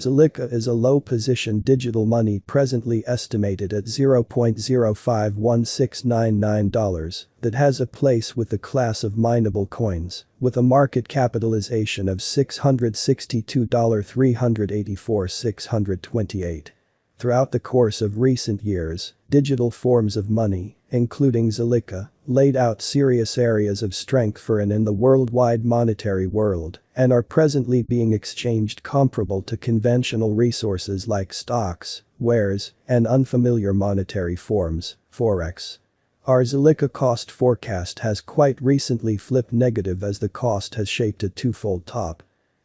ZILliqa is a low-position digital money presently estimated at $0.051699 that has a place with the class of mineable coins, with a market capitalization of $662,384,628. Throughout the course of recent years, digital forms of money, including ZILliqa, laid out serious areas of strength for and in the worldwide monetary world and are presently being exchanged comparable to conventional resources like stocks, wares, and unfamiliar monetary forms, forex. Our ZILliqa cost forecast has quite recently flipped negative as the cost has shaped a twofold top.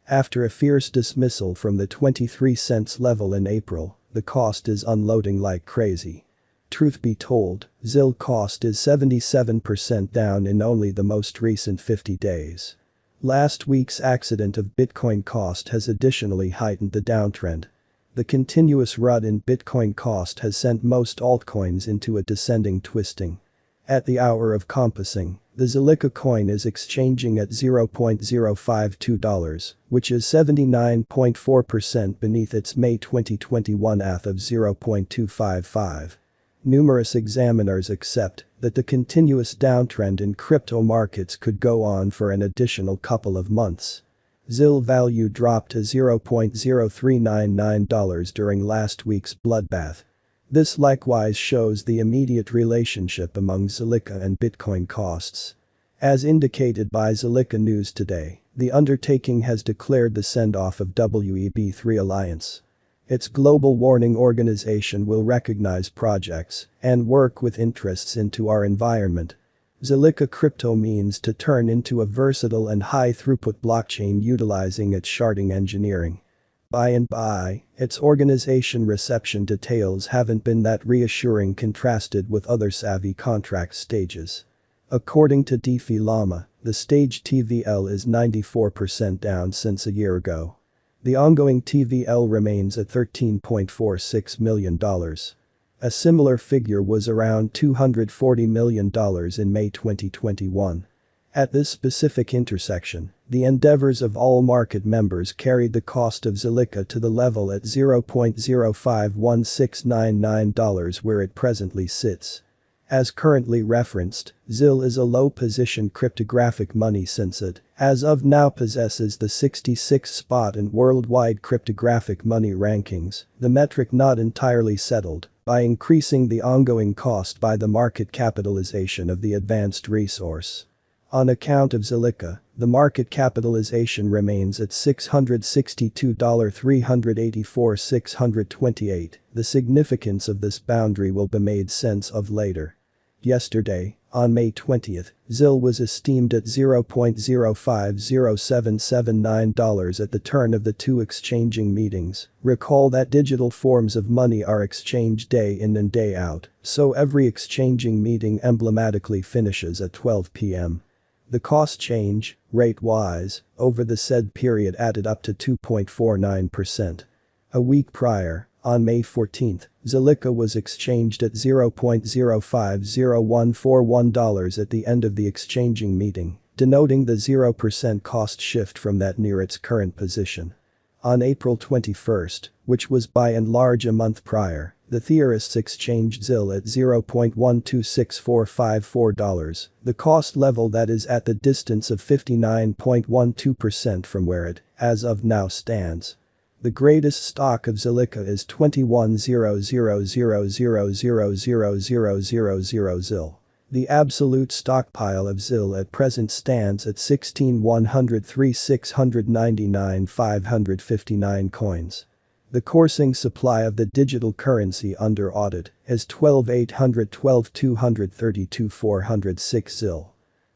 After a fierce dismissal from the 23 cents level in April, the cost is unloading like crazy. Truth be told, ZIL cost is 77% down in only the most recent 50 days. Last week's accident of Bitcoin cost has additionally heightened the downtrend. The continuous run in Bitcoin cost has sent most altcoins into a descending twisting. At the hour of compassing, the ZILliqa coin is exchanging at $0.052, which is 79.4% beneath its May 2021 ATH of 0.255. Numerous examiners accept that the continuous downtrend in crypto markets could go on for an additional couple of months. ZIL value dropped to $0.0399 during last week's bloodbath. This likewise shows the immediate relationship among ZILliqa and Bitcoin costs. As indicated by ZILliqa News today, the undertaking has declared the send-off of WEB3 Alliance. Its global warning organization will recognize projects and work with interests into our environment. ZILliqa crypto means to turn into a versatile and high-throughput blockchain utilizing its sharding engineering. By its organization reception details haven't been that reassuring contrasted with other savvy contract stages. According to DeFi Llama, the stage TVL is 94% down since a year ago. The ongoing TVL remains at $13.46 million. A similar figure was around $240 million in May 2021. At this specific intersection, the endeavors of all market members carried the cost of ZILliqa to the level at $0.051699 where it presently sits. As currently referenced, ZIL is a low-position cryptographic money since it, as of now, possesses the 66th spot in worldwide cryptographic money rankings, the metric not entirely settled, by increasing the ongoing cost by the market capitalization of the advanced resource. On account of ZILliqa, the market capitalization remains at $662,384,628. The significance of this boundary will be made sense of later. Yesterday, on May 20th, ZIL was esteemed at $0.050779 at the turn of the two exchanging meetings. Recall that digital forms of money are exchanged day in and day out, so every exchanging meeting emblematically finishes at 12 p.m. The cost change, rate-wise, over the said period added up to 2.49%. A week prior, on May 14th, ZILliqa was exchanged at $0.050141 at the end of the exchanging meeting, denoting the 0% cost shift from that near its current position. On April 21st, which was by and large a month prior, the theorists exchanged ZIL at $0.126454, the cost level that is at the distance of 59.12% from where it, as of now, stands. The greatest stock of ZILliqa is 21,000,000,000 ZIL. The absolute stockpile of ZIL at present stands at 16,103,699,559 coins. The coursing supply of the digital currency under audit is 12,812,232,406 ZIL.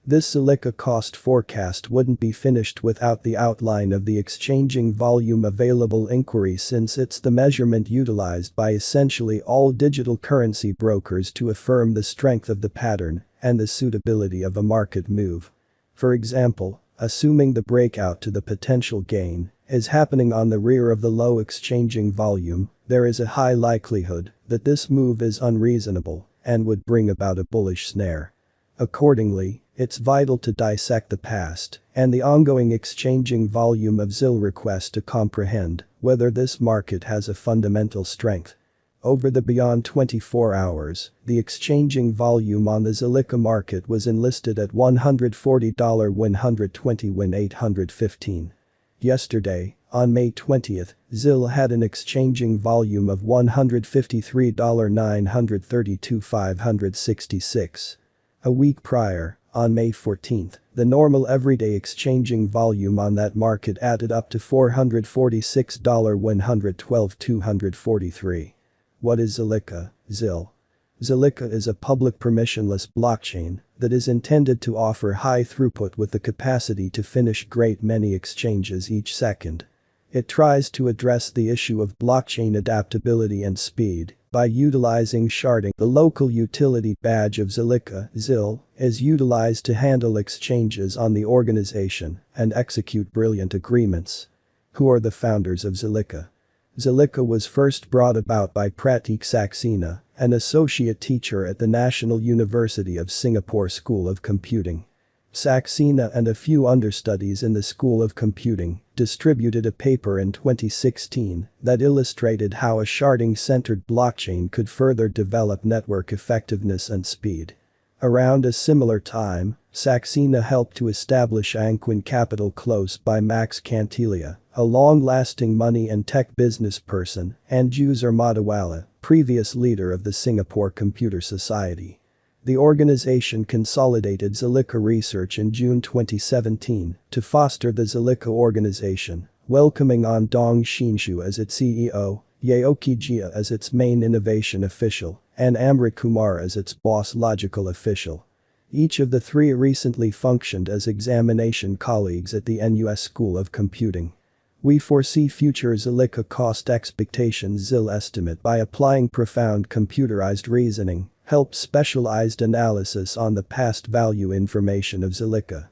This ZILliqa cost forecast wouldn't be finished without the outline of the exchanging volume available inquiry, since it's the measurement utilized by essentially all digital currency brokers to affirm the strength of the pattern and the suitability of a market move. For example, assuming the breakout to the potential gain is happening on the rear of the low exchanging volume, there is a high likelihood that this move is unreasonable and would bring about a bullish snare. Accordingly, It's vital to dissect the past and the ongoing exchanging volume of ZIL requests to comprehend whether this market has a fundamental strength. Over the beyond 24 hours, the exchanging volume on the zilliqa market was enlisted at $140 120 815. Yesterday, on May 20th, ZIL had an exchanging volume of $153 932 566. A week prior, on May 14th, the normal everyday exchanging volume on that market added up to $446 112 243. What is zilliqa, ZIL? Zilliqa is a public permissionless blockchain that is intended to offer high throughput with the capacity to finish great many exchanges each second. It tries to address the issue of blockchain adaptability and speed by utilizing sharding. The local utility badge of zilliqa, ZIL, is utilized to handle exchanges on the organization and execute brilliant agreements. Who are the founders of zilliqa? Zilliqa was first brought about by Pratik Saxena, an associate teacher at the National University of Singapore School of Computing. Saxena and a few understudies in the School of Computing distributed a paper in 2016 that illustrated how a sharding-centered blockchain could further develop network effectiveness and speed. Around a similar time, Saxena helped to establish Angquin Capital close by Max Cantilia, a long-lasting money and tech business person, and User Madawala, previous leader of the Singapore Computer Society. The organization consolidated zilliqa research in June 2017 to foster the zilliqa organization, welcoming on Dong Xinshu as its CEO, Yaoki Jia as its main innovation official, and Amrit Kumar as its boss logical official. Each of the three recently functioned as examination colleagues at the NUS School of Computing. We foresee future zilliqa cost expectations ZIL estimate by applying profound computerized reasoning, help specialized analysis on the past value information of zilliqa.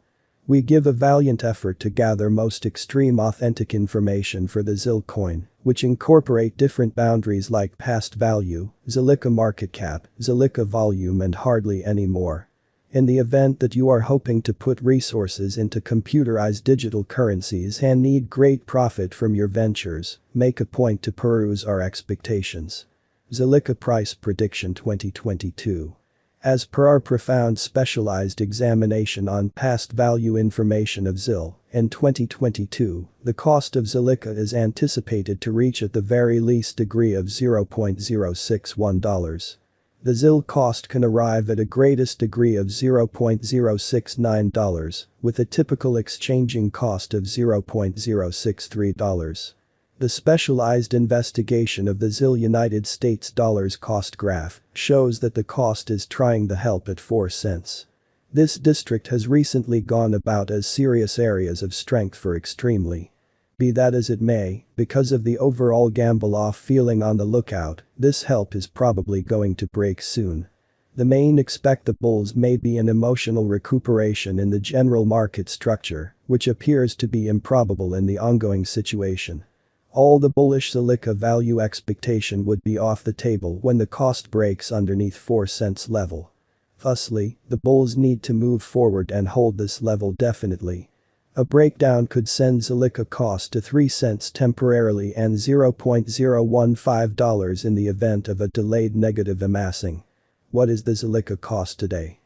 We give a valiant effort to gather most extreme authentic information for the ZIL coin, which incorporate different boundaries like past value, zilliqa market cap, zilliqa volume and hardly any more. In the event that you are hoping to put resources into computerized digital currencies and need great profit from your ventures, make a point to peruse our expectations. Zilliqa Price Prediction 2022. As per our profound specialized examination on past value information of ZIL, in 2022, the cost of zilliqa is anticipated to reach at the very least degree of $0.061. The ZIL cost can arrive at a greatest degree of $0.069, with a typical exchanging cost of $0.063. The specialized investigation of the ZIL United States dollars cost graph shows that the cost is trying the help at 4 cents. This district has recently gone about as serious areas of strength for extremely. Be that as it may, because of the overall gamble-off feeling on the lookout, this help is probably going to break soon. The main expect the bulls may be an emotional recuperation in the general market structure, which appears to be improbable in the ongoing situation. All the bullish zilliqa value expectation would be off the table when the cost breaks underneath 4 cents level. Thusly, the bulls need to move forward and hold this level definitely. A breakdown could send zilliqa cost to 3 cents temporarily and $0.015 in the event of a delayed negative amassing. What is the zilliqa cost today?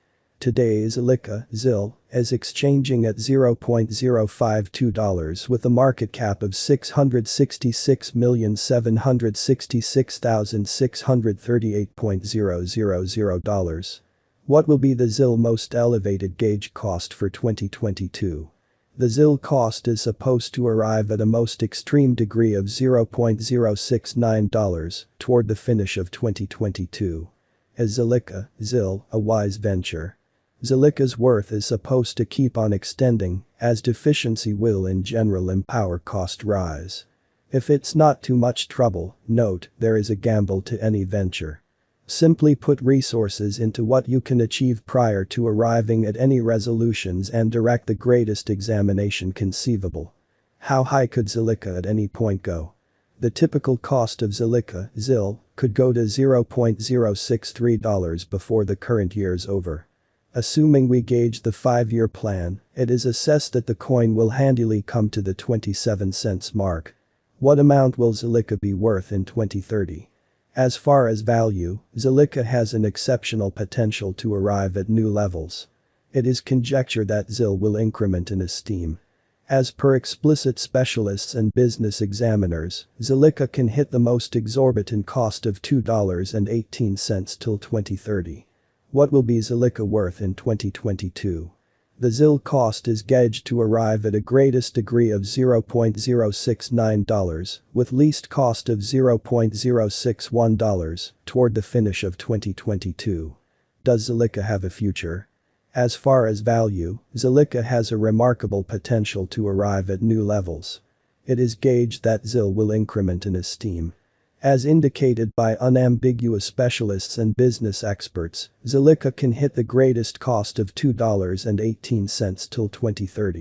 Today zilliqa, ZIL, is exchanging at $0.052 with a market cap of $666,766,638.000. What will be the ZIL most elevated gauge cost for 2022? The ZIL cost is supposed to arrive at a most extreme degree of $0.069 toward the finish of 2022. Is zilliqa, ZIL, a wise venture? Zilliqa's worth is supposed to keep on extending, as deficiency will in general empower cost rise. If it's not too much trouble, note, there is a gamble to any venture. Simply put resources into what you can achieve prior to arriving at any resolutions and direct the greatest examination conceivable. How high could zilliqa at any point go? The typical cost of zilliqa, ZIL, could go to $0.063 before the current year's over. Assuming we gauge the 5-year plan, it is assessed that the coin will handily come to the 27 cents mark. What amount will zilliqa be worth in 2030? As far as value, zilliqa has an exceptional potential to arrive at new levels. It is conjectured that ZIL will increment in esteem. As per explicit specialists and business examiners, zilliqa can hit the most exorbitant cost of $2.18 till 2030. What will be zilliqa worth in 2022? The ZIL cost is gauged to arrive at a greatest degree of $0.069, with least cost of $0.061 toward the finish of 2022. Does zilliqa have a future? As far as value, zilliqa has a remarkable potential to arrive at new levels. It is gauged that ZIL will increment in esteem. As indicated by unambiguous specialists and business experts, zilliqa can hit the greatest cost of $2.18 till 2030.